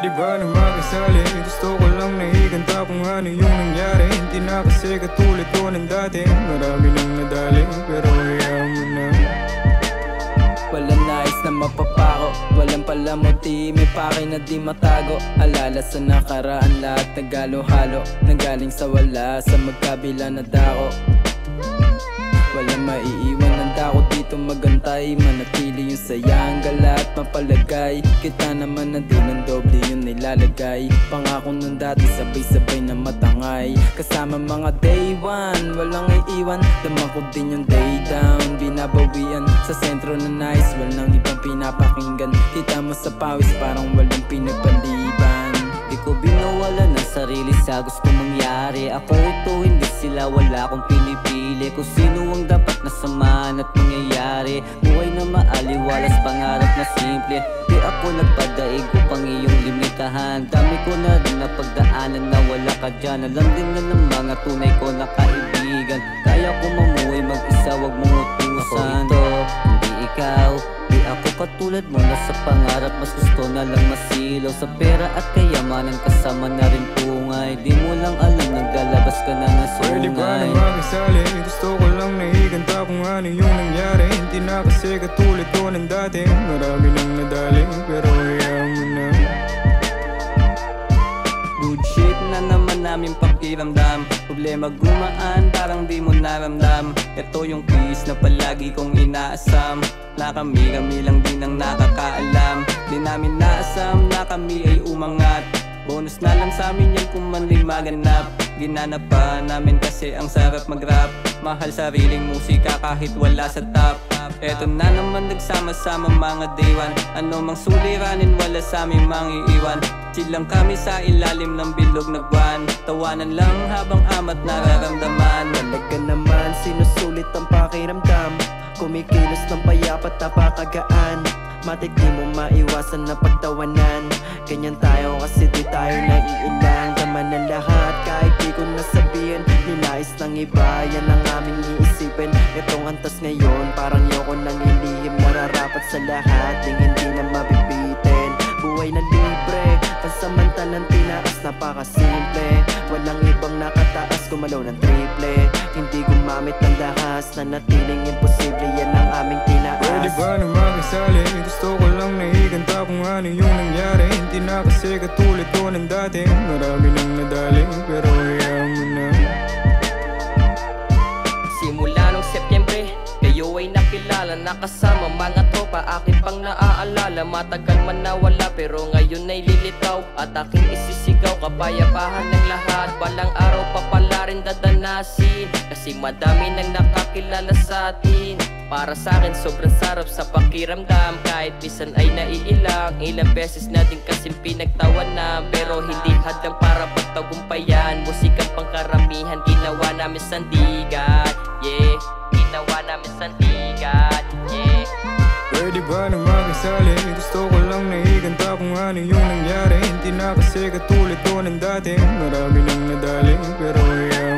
Pwede ba na makisali? Gusto ko lang naiganta kung ano yung nangyari. Hindi na kasi katulad ko ng dati. Marami nang nadali pero hayaan mo na. Walang nais na mapapako, walang palamuti, may pake na di matago. Alala sa nakaraan, lahat nagalo-halo, nanggaling sa wala, sa magkabila na dako. Walang maiiwan ng dako dito magantay, manatili yung sayang gala at mapalagay. Kita naman na din ng doble yung nilalagay. Pangako nung dati sabay-sabay na matangay. Kasama mga day one, walang iiwan. Dama ko din yung day down, binabawian sa sentro na nice. Walang ibang pinapakinggan, kita mo sa pawis parang walang pinagpaliban. Di ko binawala ng sarili sa gusto mangyari. Ako ito, hindi sila, wala akong pinipili. Kung sino ang dapat nasamahan at mangyayari. Buhay na maaliwalas, pangarap na simple. Di ako nagpadaig upang iyong limitahan. Dami ko na rin napagdaanan na wala ka dyan. Alam din na ng mga tunay ko na kaibigan. Kaya ko mamuhay mag-isa, wag mong utusan. Ako ito, hindi ikaw. Di ako katulad mo na sa pangarap. Mas gusto na lang masilaw sa pera at kayamanan. Kasama na rin tungay. Di mo lang alam, naglalabas ka na ng sungay. Pwede ba na makisali? Gusto ko lang naiganta kung ano yung nangyari. Hindi na kasi katulad ko ng dati. Marami nang nadali pero hayaan mo na. Good shit na naman namin pakiramdam. Problema gumaan, parang di mo naramdam. Ito yung kiss na palagi kong inaasam. Na kami lang din ang nakakaalam. Di namin naasam na kami ay umangat. Bonus na lang sa amin yan kung man'y maganap. Ginanap pa namin kasi ang sarap mag-rap. Mahal sariling musika kahit wala sa top. Eto na naman nagsama-sama mga day one. Ano mang suliranin wala sa aming mangiiwan. Chill lang kami sa ilalim ng bilog na buwan. Tawanan lang habang amat nararamdaman. Talaga naman sinusulit ang pakiramdam. Kumikilos ng payapat napakagaan. Matik di mo maiwasan na pagtawanan. Ganyan tayo kasi di tayo naiilang. Tama na lahat kahit di ko nasabihin. Ninais ng iba, yan ang aming iisipin. Itong antas ngayon parang yoko nang ilihim. Nararapat sa lahat, ding hindi na mabibitin. Buhay na libre, pansamantalang tinaas, napakasimple. Walang ibang nakataas, gumalaw ng triple. Hindi gumamit ng lahas, na natiling imposible. Yan ang aming tinaas. Pwede ba na makisali? Gusto ko lang naiganta kung ano yung nangyari. Hindi na kasi katulad ko ng dati. Marami nang nadali pero hayaan mo na. Simula nung Setyembre, kayo ay nakilala. Nakasama mga tropa, aking pang naaalala. Matagal man nawala pero ngayon ay lilitaw. At aking isisigaw, kapayapahan ng lahat. Balang araw pa pala rin dadanasin. Kasi madami nang nakakilala sa atin. Para sa akin sobrang sarap sa pakiramdam. Kahit minsan ay naiilang. Ilang beses na din kasing pinagtawanan. Pero hindi hadlang para pagtagumpayan. Musikang pangkaramihan, ginawa namin sandigan. Yeah, ginawa namin sandigan. Yeah. Pwede ba na makisali? Gusto ko lang naiganta kung ano yung nangyari. Hindi na kasi katulad ko ng dati. Marami nang nadali pero hayaan